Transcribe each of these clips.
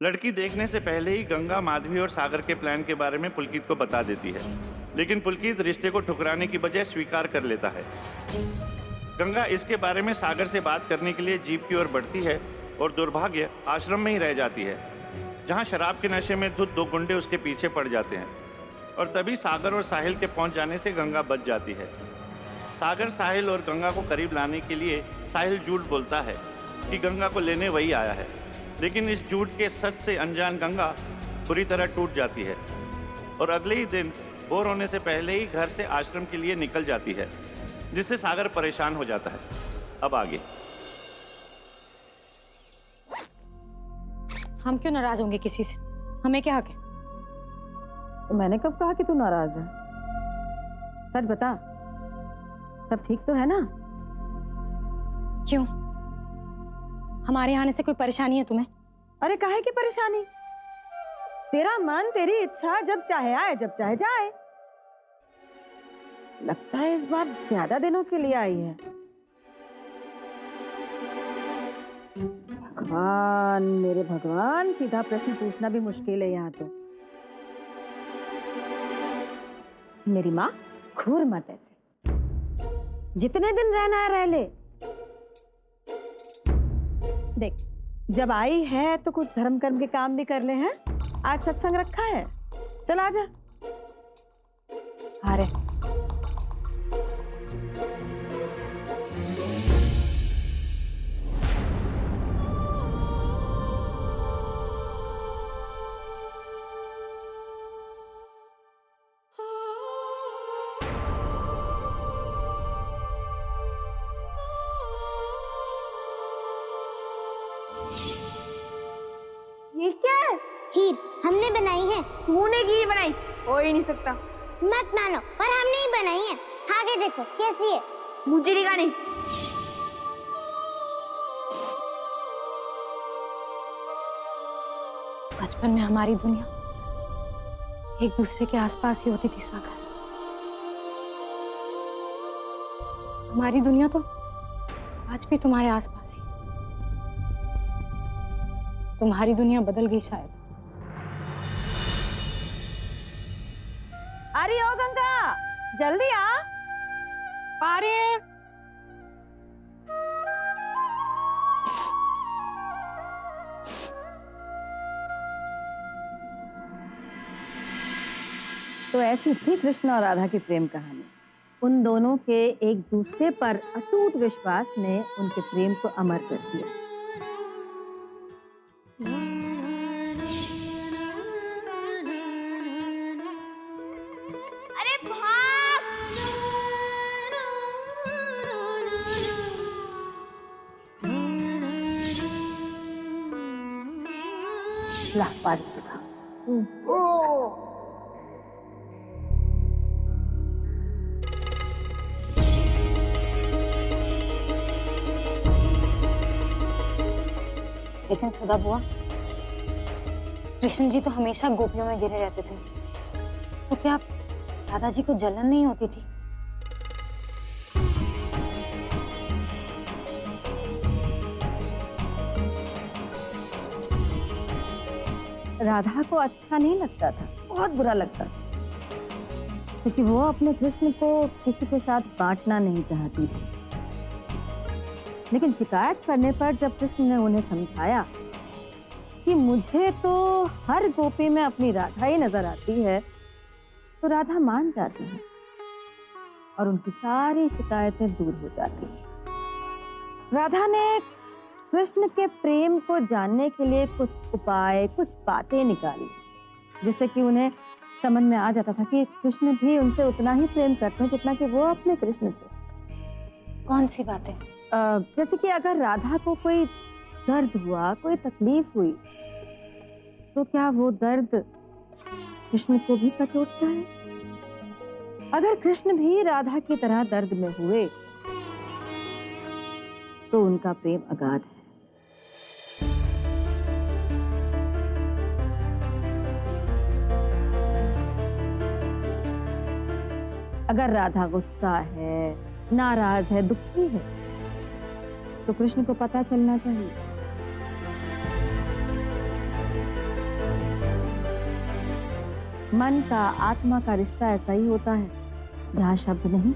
लड़की देखने से पहले ही गंगा माधवी और सागर के प्लान के बारे में पुलकित को बता देती है, लेकिन पुलकित रिश्ते को ठुकराने की बजाय स्वीकार कर लेता है। गंगा इसके बारे में सागर से बात करने के लिए जीप की ओर बढ़ती है और दुर्भाग्य आश्रम में ही रह जाती है, जहां शराब के नशे में धुत दो गुंडे उसके पीछे पड़ जाते हैं और तभी सागर और साहिल के पहुंच जाने से गंगा बच जाती है। सागर साहिल और गंगा को करीब लाने के लिए साहिल झूठ बोलता है कि गंगा को लेने वही आया है, लेकिन इस झूठ के सच से अनजान गंगा पूरी तरह टूट जाती है और अगले ही दिन बोर होने से पहले ही घर से आश्रम के लिए निकल जाती है, जिससे सागर परेशान हो जाता है। अब आगे। हम क्यों नाराज होंगे किसी से? हमें क्या हक है? तो मैंने कब कहा कि तू नाराज है? सच बता, सब ठीक तो है ना? क्यों? हमारे आने से कोई परेशानी है तुम्हें? अरे काहे की परेशानी? तेरा मन तेरी इच्छा, जब चाहे आए जब चाहे जाए। लगता है इस बार ज्यादा दिनों के लिए आई है। भगवान, मेरे भगवान, सीधा प्रश्न पूछना भी मुश्किल है यहाँ तो। मेरी माँ, घूर मत ऐसे। जितने दिन रहना है रह ले। देख, जब आई है तो कुछ धर्म कर्म के काम भी कर ले हैं। आज सत्संग रखा है, चल आजा। अरे ये क्या है? खीर हमने बनाई है। तूने खीर बनाई? हो ही नहीं सकता। मत मानो, पर हमने ही बनाई है। खा के देखो कैसी है। मुझे नहीं खानी। बचपन में हमारी दुनिया एक दूसरे के आसपास ही होती थी सागर। हमारी दुनिया तो आज भी तुम्हारे आसपास ही। तुम्हारी दुनिया बदल गई शायद। अरे ओ गंगा, जल्दी आ। आ रहे हैं। तो ऐसी थी कृष्ण और राधा की प्रेम कहानी। उन दोनों के एक दूसरे पर अटूट विश्वास ने उनके प्रेम को अमर कर दिया। अरे भाग! ला पानी पिला। लेकिन सुधा बुआ, कृष्ण जी तो हमेशा गोपियों में घिरे रहते थे, तो क्या दादाजी को जलन नहीं होती थी? राधा को अच्छा नहीं लगता था, बहुत बुरा लगता था, क्योंकि वो अपने कृष्ण को किसी के साथ बांटना नहीं चाहती थी। लेकिन शिकायत करने पर जब कृष्ण ने उन्हें समझाया कि मुझे तो हर गोपी में अपनी राधा ही नजर आती है, तो राधा मान जाती है और उनकी सारी शिकायतें दूर हो जाती हैं। राधा ने कृष्ण के प्रेम को जानने के लिए कुछ उपाय, कुछ बातें निकाली, जिससे कि उन्हें समझ में आ जाता था कि कृष्ण भी उनसे उतना ही प्रेम करते हैं जितना कि वो अपने कृष्ण से। कौन सी बातें? जैसे कि अगर राधा को कोई दर्द हुआ, कोई तकलीफ हुई, तो क्या वो दर्द कृष्ण को भी कचोटता है? अगर कृष्ण भी राधा की तरह दर्द में हुए, तो उनका प्रेम अगाध है। अगर राधा गुस्सा है, नाराज है, दुखी है, तो कृष्ण को पता चलना चाहिए। मन का, आत्मा का रिश्ता ऐसा ही होता है जहाँ शब्द नहीं,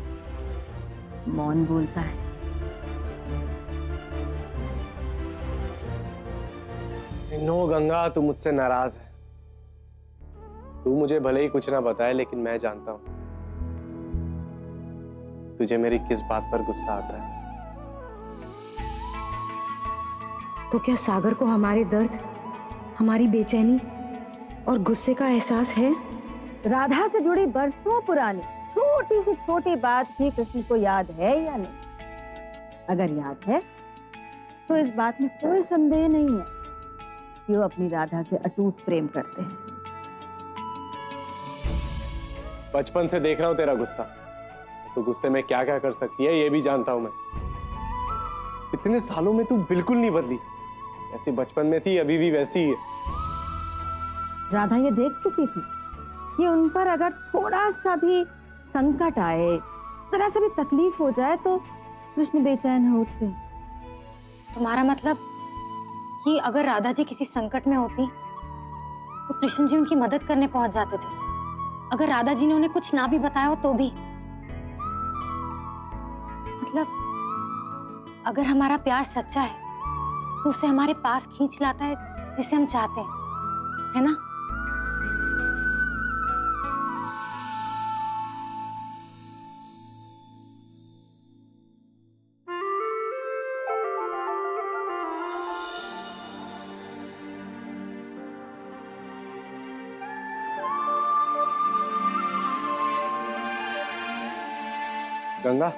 मौन बोलता है। नो गंगा, तू मुझसे नाराज है। तू मुझे भले ही कुछ ना बताए, लेकिन मैं जानता हूं तुझे मेरी किस बात पर गुस्सा आता है। तो क्या सागर को हमारे दर्द, हमारी बेचैनी और गुस्से का एहसास है? राधा से जुड़ी बरसों पुरानी छोटी सी छोटी बात भी कृष्ण को याद है या नहीं? अगर याद है तो इस बात में कोई संदेह नहीं है कि वो अपनी राधा से अटूट प्रेम करते हैं। बचपन से देख रहा हूं तेरा गुस्सा, तो गुस्से में क्या क्या कर सकती है ये भी जानता हूं मैं। इतने सालों में तू बिल्कुल नहीं बदली, जैसी बचपन में थी अभी भी वैसी ही है। राधा ये देख चुकी थी कि उन पर अगर थोड़ा सा भी संकट आए, जरा सा भी तकलीफ हो जाए तो कृष्ण बेचैन हो उठते। तुम्हारा मतलब कि अगर राधा जी किसी संकट में होती तो कृष्ण जी उनकी मदद करने पहुंच जाते थे, अगर राधा जी ने उन्हें कुछ ना भी बताया हो तो भी? मतलब अगर हमारा प्यार सच्चा है तो उसे हमारे पास खींच लाता है जिसे हम चाहते हैं, है ना? गंगा,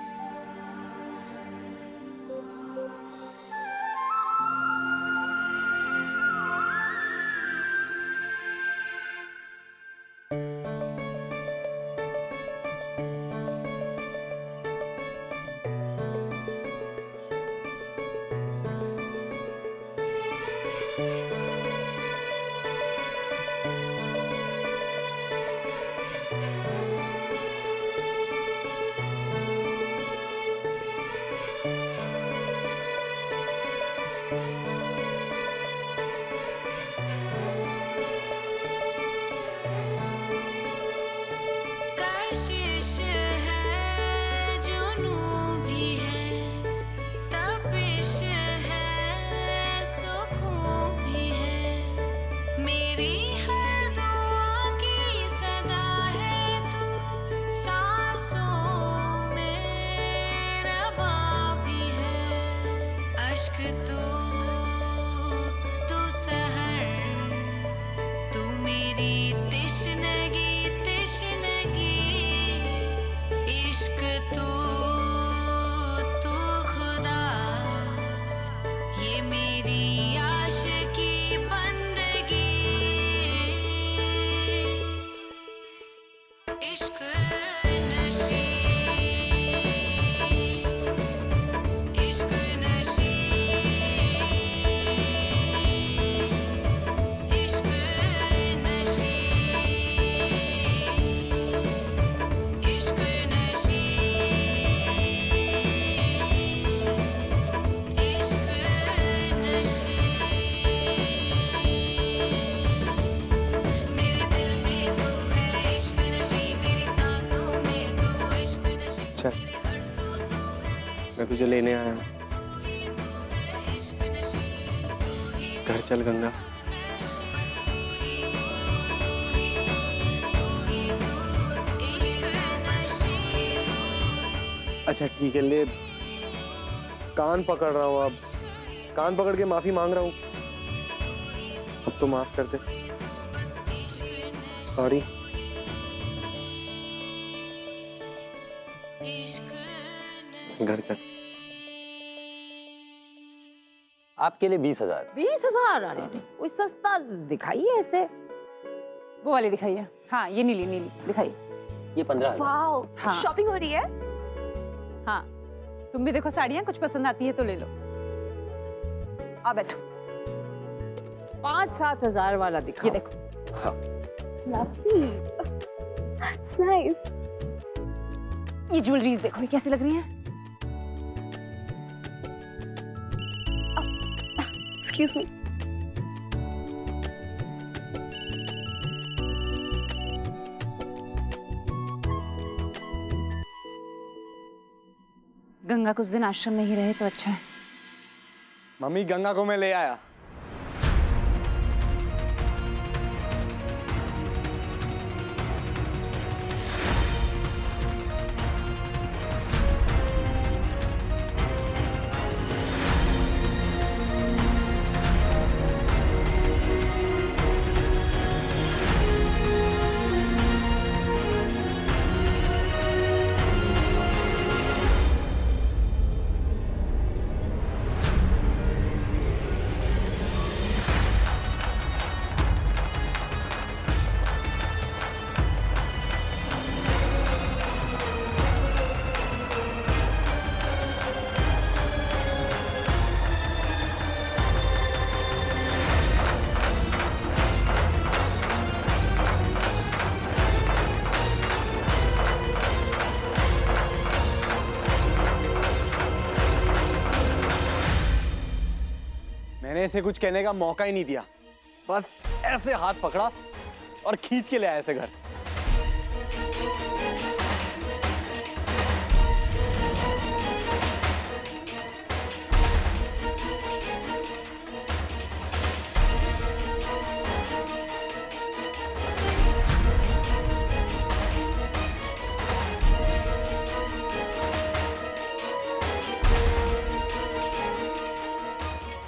कशिश है, जुनून भी है, तपिश है, सुकून भी है, मेरी हर दुआ की सदा है तू, सांसों में रवा भी है, अश्क तू सहर, तू मेरी तिश्नगी इश्क तू खुदा, ये मेरी आशिकी बंदगी, इश्क नशी, इश्क नशी, इश्क नशी, इश्क नशी, इश्क नशी, मेरे दिल में तू है इश्क नशी, मेरी सांसों में तू इश्क नशी, अच्छा, मेरे हर सू तू है मैं तुझे लेने आया हूँ। तू ही तू है इश्क नशी, तू ही घर चल गंगा। अच्छा ठीक है, ले कान पकड़ रहा हूँ, अब कान पकड़ के माफी मांग रहा हूँ। अब तो माफ कर दे, सॉरी। घर चल। आपके लिए 20,000। 20,000? अरे कोई सस्ता दिखाइए ऐसे। वो वाली दिखाइए। हाँ, ये नीली नीली दिखाइए। ये 15,000। वाओ, हाँ। शॉपिंग हो रही है। हाँ, तुम भी देखो साड़ियाँ, कुछ पसंद आती है तो ले लो। आ बैठो। 5-7 हजार वाला दिखाओ। ये देखो। हाँ। नाइस। ये ज्वेलरीज देखो, ये कैसी लग रही है? Excuse me. गंगा कुछ दिन आश्रम में ही रहे तो अच्छा है। मम्मी गंगा को मैं ले आया। मैंने इसे कुछ कहने का मौका ही नहीं दिया, बस ऐसे हाथ पकड़ा और खींच के ले आया इसे घर।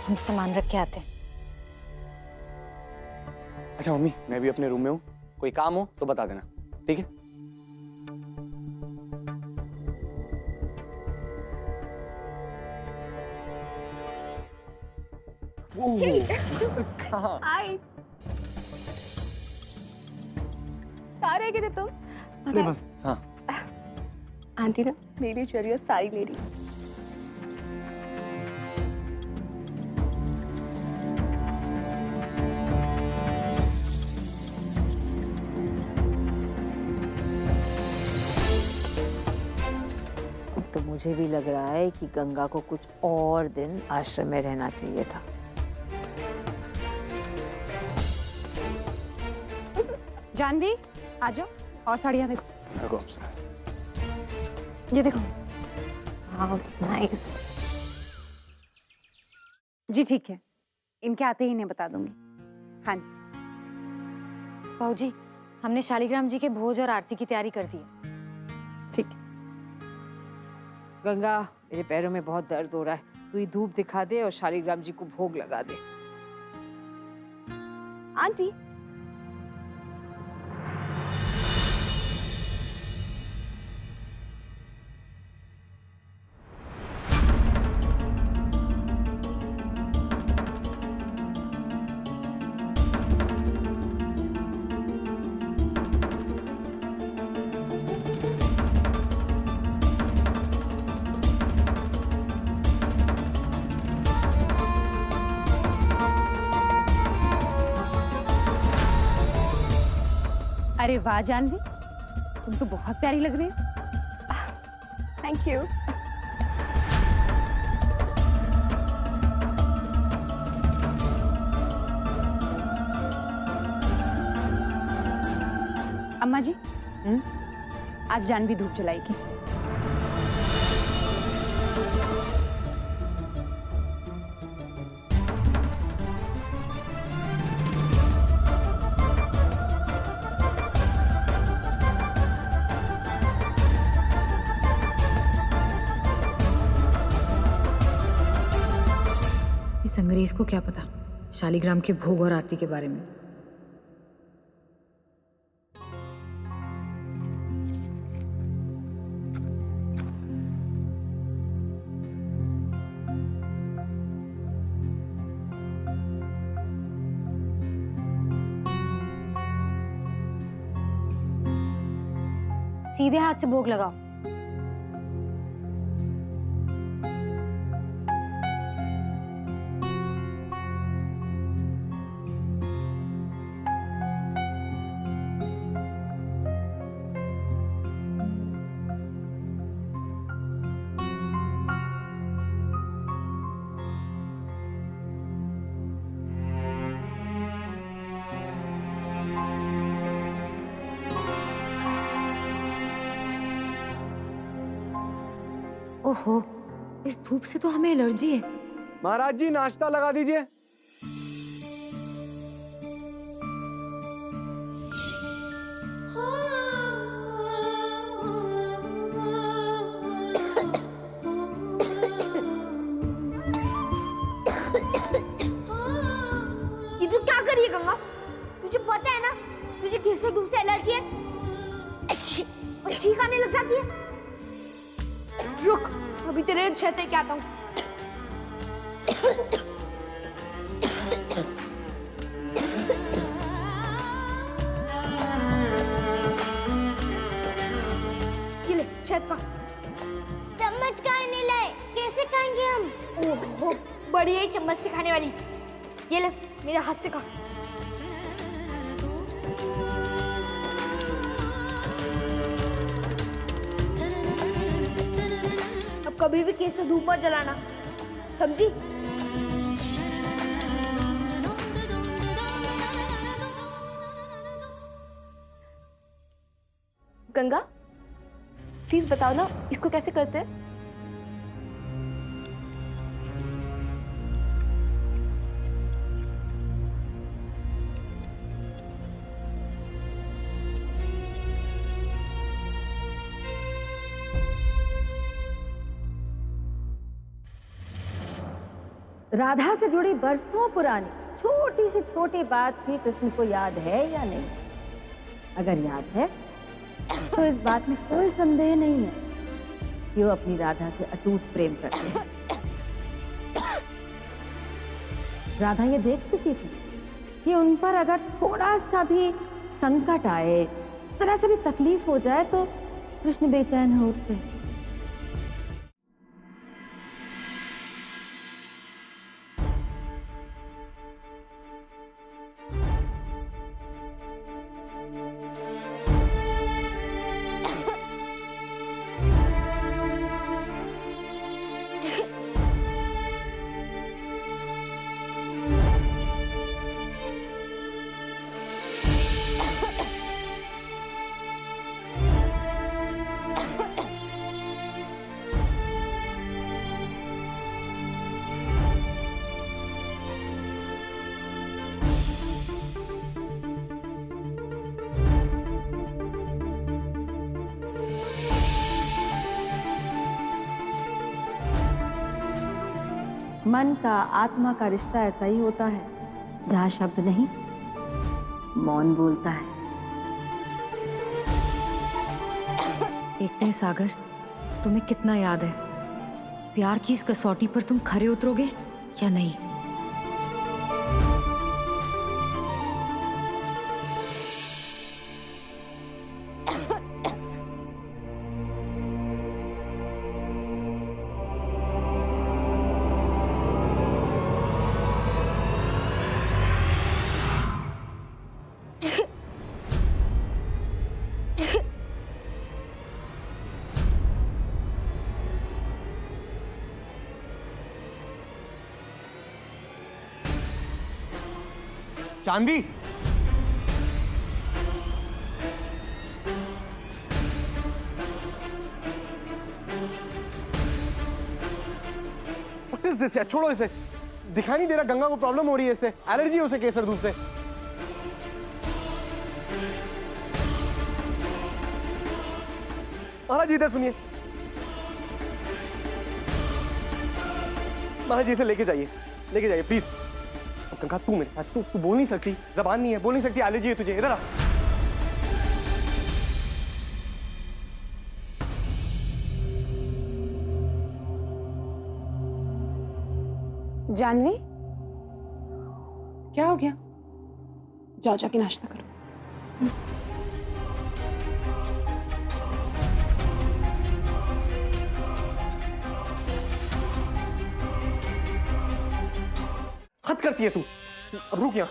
हम सामान रख के आते हैं। अच्छा मम्मी, मैं भी अपने रूम में हूँ, कोई काम हो तो बता देना, ठीक है? कहाँ? हाय, कहाँ रह गए थे तुम? अरे बस, हाँ। आंटी ना मेरे लिए ज्वेलरी और साड़ी ले रही है। तो मुझे भी लग रहा है कि गंगा को कुछ और दिन आश्रम में रहना चाहिए था। जानवी आ जाओ, और साड़ियाँ देखो। रुको। ये देखो। नाइस। जी ठीक है, इनके आते ही इन्हें बता दूंगी। हाँ जी। बहू जी, हमने शालिग्राम जी के भोज और आरती की तैयारी कर दी है। ठीक है। गंगा, मेरे पैरों में बहुत दर्द हो रहा है, तू ये धूप दिखा दे और शालिग्राम जी को भोग लगा दे। आंटी, अरे वाह जानवी, तुम तो बहुत प्यारी लग रही हो। Thank you. अम्मा जी, आज जानवी धूप जलाएगी। इस अंग्रेज को क्या पता शालिग्राम के भोग और आरती के बारे में। सीधे हाथ से भोग लगाओ। ओहो, इस धूप से तो हमें एलर्जी है। महाराज जी नाश्ता लगा दीजिए। ये तू क्या कर रही है गंगा? तुझे पता है ना तुझे कैसे धूप से एलर्जी है और छींक आने लग जाती है। रुक, अभी तेरे छत के आता हूँ। ये ले छत का। चम्मच कहाँ नहीं लाए? कैसे खाएंगे हम? ओहो, बढ़िया ही चम्मच से खाने वाली। ये ले मेरे हाथ से खा। अब कभी भी कैसे धूप मत जलाना, समझी? गंगा प्लीज बताओ ना इसको कैसे करते हैं। राधा से जुड़ी बरसों पुरानी छोटी से छोटी बात भी कृष्ण को याद है या नहीं? अगर याद है तो इस बात में कोई संदेह नहीं है कि वो अपनी राधा से अटूट प्रेम करते हैं। राधा ये देख चुकी थी कि उन पर अगर थोड़ा सा भी संकट आए, जरा सा भी तकलीफ हो जाए तो कृष्ण बेचैन हो उठते हैं। मन का आत्मा का रिश्ता ऐसा ही होता है जहाँ शब्द नहीं मौन बोलता है। देखते हैं सागर, तुम्हें कितना याद है, प्यार की इस कसौटी पर तुम खरे उतरोगे या नहीं। चांदी, What is this? छोड़ो इसे, दिखाई नहीं दे रहा गंगा को प्रॉब्लम हो रही है, इससे एलर्जी है उसे केसर दूध से। महाराज जी इधर सुनिए, महाराज जी इसे लेके जाइए प्लीज। गंगा तू मेरे साथ, तू बोल नहीं सकती, जबान नहीं है, बोल नहीं सकती, एलर्जी है तुझे, इधर आ। जानवी क्या हो गया? जाओ जाके नाश्ता करो। हद करती है तू, अब रुक यहाँ।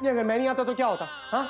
अगर मैं नहीं आता तो क्या होता? हाँ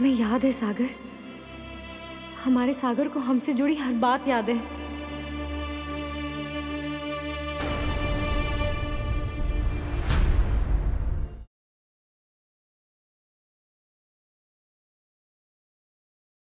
तुम्हें याद है सागर, हमारे सागर को हमसे जुड़ी हर बात याद है।